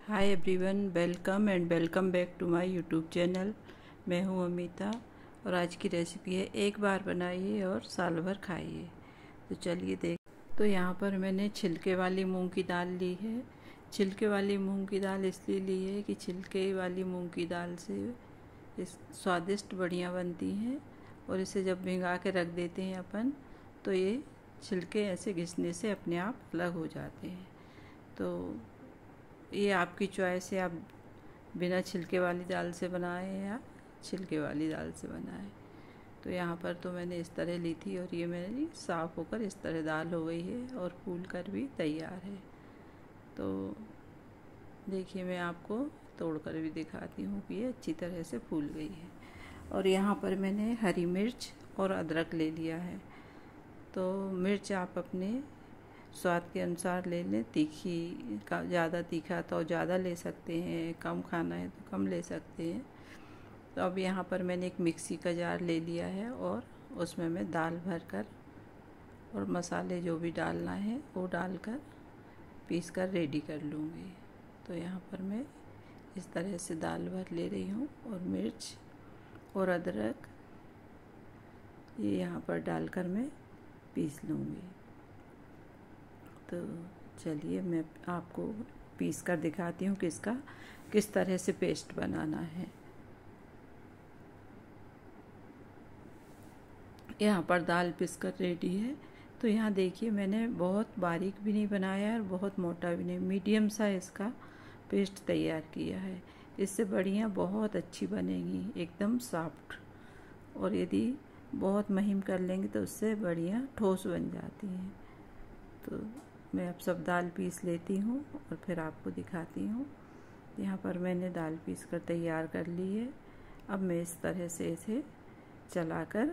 Hi everyone, welcome back to my YouTube channel. मैं हूं अमिता और आज की रेसिपी है एक बार बनाइए और साल भर खाइए। तो चलिए देख। तो यहाँ पर मैंने छिलके वाली मूंग की दाल ली है। छिलके वाली मूंग की दाल इसलिए ली है कि छिलके वाली मूंग की दाल से इस स्वादिष्ट बढ़िया बनती हैं और इसे जब भिंगा के रख देते हैं अपन तो ये छिलके ऐसे घिसने से अपने आप अलग हो जाते हैं। तो ये आपकी चॉइस है, आप बिना छिलके वाली दाल से बनाएं या छिलके वाली दाल से बनाएं। तो यहाँ पर तो मैंने इस तरह ली थी और ये मेरी साफ़ होकर इस तरह दाल हो गई है और फूल कर भी तैयार है। तो देखिए, मैं आपको तोड़कर भी दिखाती हूँ कि ये अच्छी तरह से फूल गई है। और यहाँ पर मैंने हरी मिर्च और अदरक ले लिया है। तो मिर्च आप अपने स्वाद के अनुसार ले लें। तीखी का ज़्यादा तीखा तो ज़्यादा ले सकते हैं, कम खाना है तो कम ले सकते हैं। तो अब यहाँ पर मैंने एक मिक्सी का जार ले लिया है और उसमें मैं दाल भरकर और मसाले जो भी डालना है वो डालकर पीस कर रेडी कर लूँगी। तो यहाँ पर मैं इस तरह से दाल भर ले रही हूँ और मिर्च और अदरक ये यहाँ पर डालकर मैं पीस लूँगी। तो चलिए मैं आपको पीस कर दिखाती हूँ कि इसका किस तरह से पेस्ट बनाना है। यहाँ पर दाल पीस कर रेडी है। तो यहाँ देखिए, मैंने बहुत बारीक भी नहीं बनाया है और बहुत मोटा भी नहीं, मीडियम सा इसका पेस्ट तैयार किया है। इससे बढ़िया बहुत अच्छी बनेगी, एकदम सॉफ्ट। और यदि बहुत महीन कर लेंगे तो उससे बढ़िया ठोस बन जाती है। तो मैं अब सब दाल पीस लेती हूँ और फिर आपको दिखाती हूँ। यहाँ पर मैंने दाल पीस कर तैयार कर ली है। अब मैं इस तरह से इसे चलाकर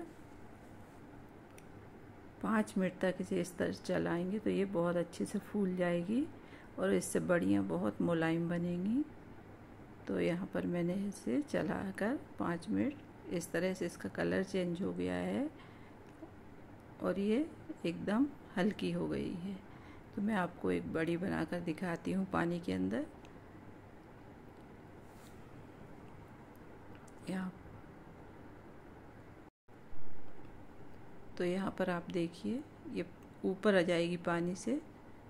5 मिनट तक इसे इस तरह चलाएंगे तो ये बहुत अच्छे से फूल जाएगी और इससे बढ़िया बहुत मुलायम बनेगी। तो यहाँ पर मैंने इसे चलाकर 5 मिनट इस तरह से इसका कलर चेंज हो गया है और ये एकदम हल्की हो गई है। तो मैं आपको एक बड़ी बनाकर दिखाती हूँ पानी के अंदर। तो यहाँ पर आप देखिए, ये ऊपर आ जाएगी पानी से।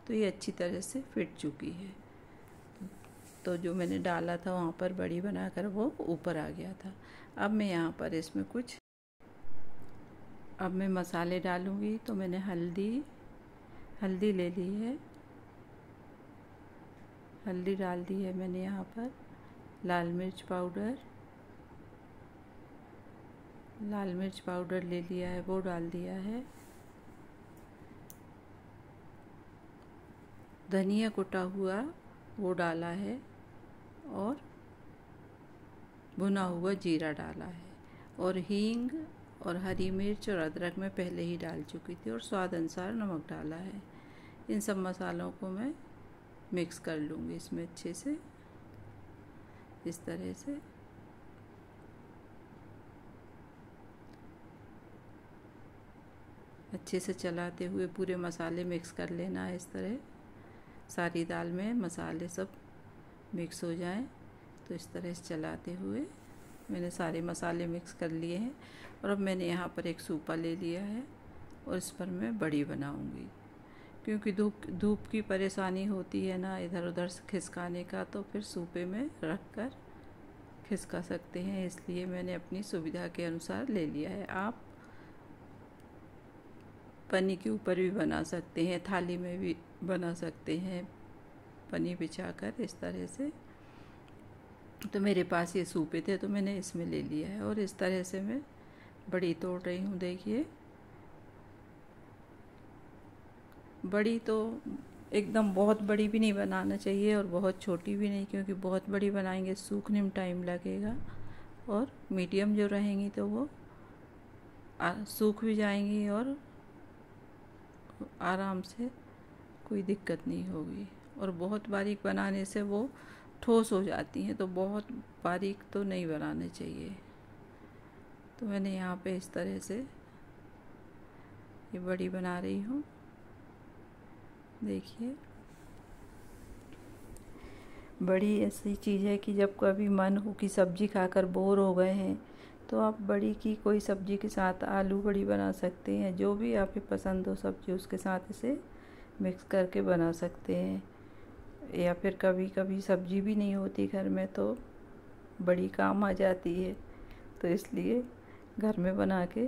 तो ये अच्छी तरह से फिट चुकी है। तो जो मैंने डाला था वहाँ पर बड़ी बनाकर वो ऊपर आ गया था। अब मैं यहाँ पर इसमें अब मैं मसाले डालूँगी। तो मैंने हल्दी ले ली है, हल्दी डाल दी है मैंने यहाँ पर। लाल मिर्च पाउडर ले लिया है, वो डाल दिया है। धनिया कुटा हुआ वो डाला है और भुना हुआ जीरा डाला है। और हींग और हरी मिर्च और अदरक मैं पहले ही डाल चुकी थी और स्वाद अनुसार नमक डाला है। इन सब मसालों को मैं मिक्स कर लूँगी इसमें अच्छे से, इस तरह से। अच्छे से चलाते हुए पूरे मसाले मिक्स कर लेना है। इस तरह सारी दाल में मसाले सब मिक्स हो जाएं। तो इस तरह से चलाते हुए मैंने सारे मसाले मिक्स कर लिए हैं। और अब मैंने यहाँ पर एक सूपा ले लिया है और इस पर मैं बड़ी बनाऊंगी। क्योंकि धूप की परेशानी होती है ना इधर उधर से खिसकाने का, तो फिर सूपे में रख कर खिसका सकते हैं। इसलिए मैंने अपनी सुविधा के अनुसार ले लिया है। आप पन्नी के ऊपर भी बना सकते हैं, थाली में भी बना सकते हैं, पन्नी बिछाकर इस तरह से। तो मेरे पास ये सूपे थे तो मैंने इसमें ले लिया है और इस तरह से मैं बड़ी तोड़ रही हूँ। देखिए, बड़ी तो एकदम बहुत बड़ी भी नहीं बनाना चाहिए और बहुत छोटी भी नहीं, क्योंकि बहुत बड़ी बनाएंगे सूखने में टाइम लगेगा। और मीडियम जो रहेंगी तो वो सूख भी जाएंगी और आराम से कोई दिक्कत नहीं होगी। और बहुत बारीक बनाने से वो ठोस हो जाती हैं, तो बहुत बारीक तो नहीं बनाने चाहिए। तो मैंने यहाँ पे इस तरह से ये बड़ी बना रही हूँ। देखिए, बड़ी ऐसी चीज़ है कि जब कभी मन हो कि सब्ज़ी खाकर बोर हो गए हैं तो आप बड़ी की कोई सब्ज़ी के साथ आलू बड़ी बना सकते हैं। जो भी आपकी पसंद हो सब्ज़ी उसके साथ इसे मिक्स करके बना सकते हैं। या फिर कभी कभी सब्ज़ी भी नहीं होती घर में तो बड़ी काम आ जाती है, तो इसलिए घर में बना के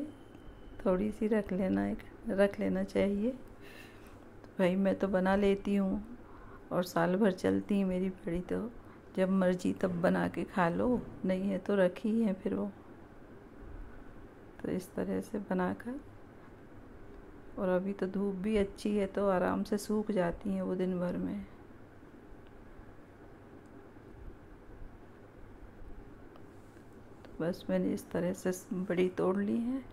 थोड़ी सी रख लेना चाहिए। तो भाई मैं तो बना लेती हूँ और साल भर चलती है मेरी बड़ी, तो जब मर्जी तब बना के खा लो, नहीं है तो रखी है फिर वो। तो इस तरह से बनाकर, और अभी तो धूप भी अच्छी है तो आराम से सूख जाती हैं वो दिन भर में। तो बस मैंने इस तरह से बड़ी तोड़ ली है।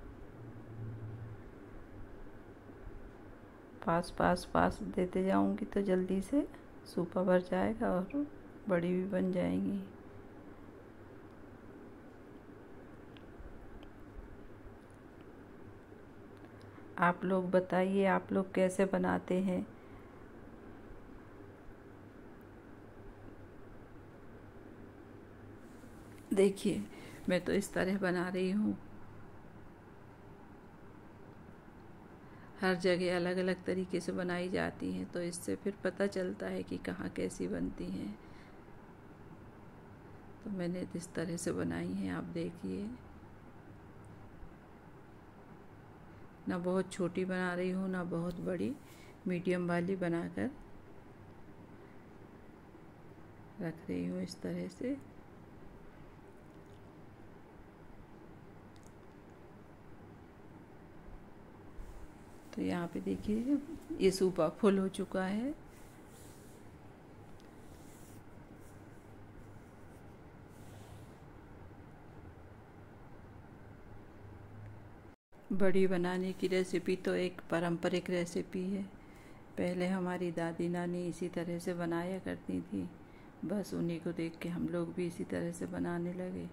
पास देते जाऊंगी तो जल्दी से सूपा भर जाएगा और बड़ी भी बन जाएंगी। आप लोग बताइए, आप लोग कैसे बनाते हैं? देखिए मैं तो इस तरह बना रही हूँ। हर जगह अलग अलग तरीके से बनाई जाती हैं, तो इससे फिर पता चलता है कि कहाँ कैसी बनती हैं। तो मैंने इस तरह से बनाई हैं, आप देखिए। ना बहुत छोटी बना रही हूँ ना बहुत बड़ी, मीडियम वाली बनाकर रख रही हूँ इस तरह से। तो यहाँ पे देखिए ये सूपा फुल हो चुका है। बड़ी बनाने की रेसिपी तो एक पारंपरिक रेसिपी है। पहले हमारी दादी नानी इसी तरह से बनाया करती थी, बस उन्हीं को देख के हम लोग भी इसी तरह से बनाने लगे।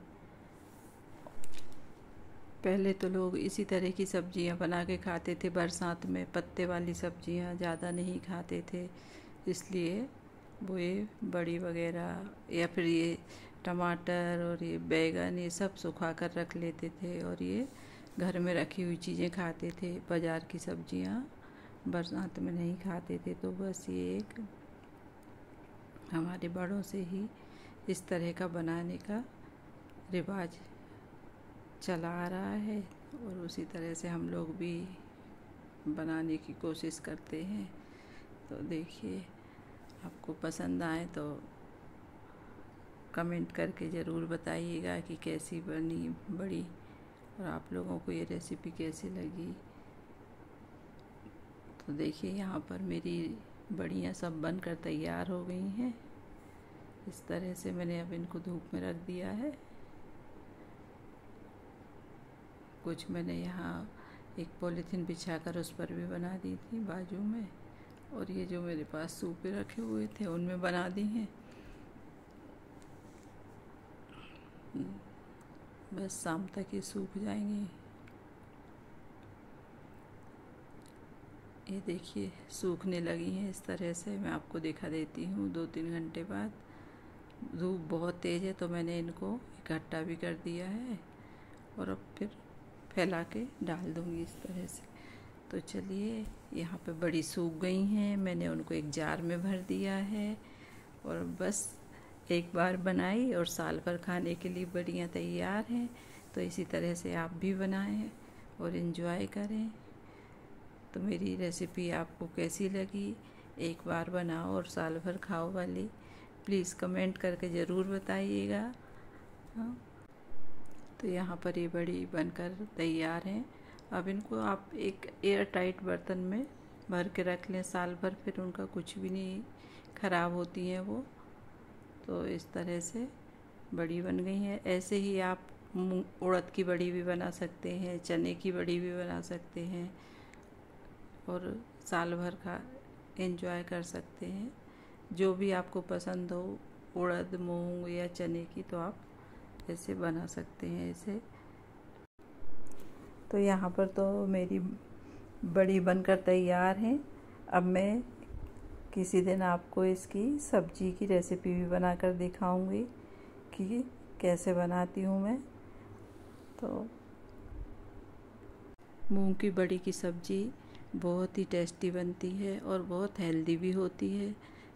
पहले तो लोग इसी तरह की सब्जियां बना के खाते थे। बरसात में पत्ते वाली सब्जियां ज़्यादा नहीं खाते थे, इसलिए वो ये बड़ी वगैरह या फिर ये टमाटर और ये बैगन ये सब सुखा कर रख लेते थे और ये घर में रखी हुई चीज़ें खाते थे। बाज़ार की सब्जियां बरसात में नहीं खाते थे। तो बस ये एक हमारे बड़ों से ही इस तरह का बनाने का रिवाज चला आ रहा है और उसी तरह से हम लोग भी बनाने की कोशिश करते हैं। तो देखिए आपको पसंद आए तो कमेंट करके ज़रूर बताइएगा कि कैसी बनी बड़ी, और आप लोगों को ये रेसिपी कैसी लगी। तो देखिए यहाँ पर मेरी बड़ियाँ सब बनकर तैयार हो गई हैं। इस तरह से मैंने अब इनको धूप में रख दिया है। कुछ मैंने यहाँ एक पॉलीथीन बिछाकर उस पर भी बना दी थी बाजू में, और ये जो मेरे पास सूपे रखे हुए थे उनमें बना दी हैं। बस शाम तक ये सूख जाएंगे। ये देखिए सूखने लगी हैं इस तरह से। मैं आपको दिखा देती हूँ 2-3 घंटे बाद। धूप बहुत तेज़ है तो मैंने इनको इकट्ठा भी कर दिया है और अब फिर फैला के डाल दूँगी इस तरह से। तो चलिए यहाँ पे बड़ी सूख गई हैं, मैंने उनको एक जार में भर दिया है और बस एक बार बनाई और साल भर खाने के लिए बड़ियाँ तैयार हैं। तो इसी तरह से आप भी बनाएं और इन्जॉय करें। तो मेरी रेसिपी आपको कैसी लगी? एक बार बनाओ और साल भर खाओ वाली प्लीज़ कमेंट करके ज़रूर बताइएगा। हाँ, तो यहाँ पर ये बड़ी बनकर तैयार हैं। अब इनको आप एक एयर टाइट बर्तन में भर के रख लें साल भर, फिर उनका कुछ भी नहीं ख़राब होती हैं वो। तो इस तरह से बड़ी बन गई है। ऐसे ही आप उड़द की बड़ी भी बना सकते हैं, चने की बड़ी भी बना सकते हैं और साल भर का एंजॉय कर सकते हैं। जो भी आपको पसंद हो, उड़द, मूंग या चने की, तो आप ऐसे बना सकते हैं इसे। तो यहाँ पर तो मेरी बड़ी बनकर तैयार है। अब मैं किसी दिन आपको इसकी सब्जी की रेसिपी भी बनाकर दिखाऊंगी कि कैसे बनाती हूँ मैं। तो मूंग की बड़ी की सब्जी बहुत ही टेस्टी बनती है और बहुत हेल्दी भी होती है।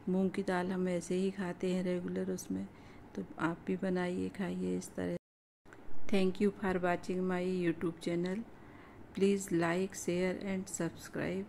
मूंग की दाल हम ऐसे ही खाते हैं रेगुलर उसमें, तो आप भी बनाइए, खाइए इस तरह। Thank you for watching my YouTube channel. Please like, share and subscribe.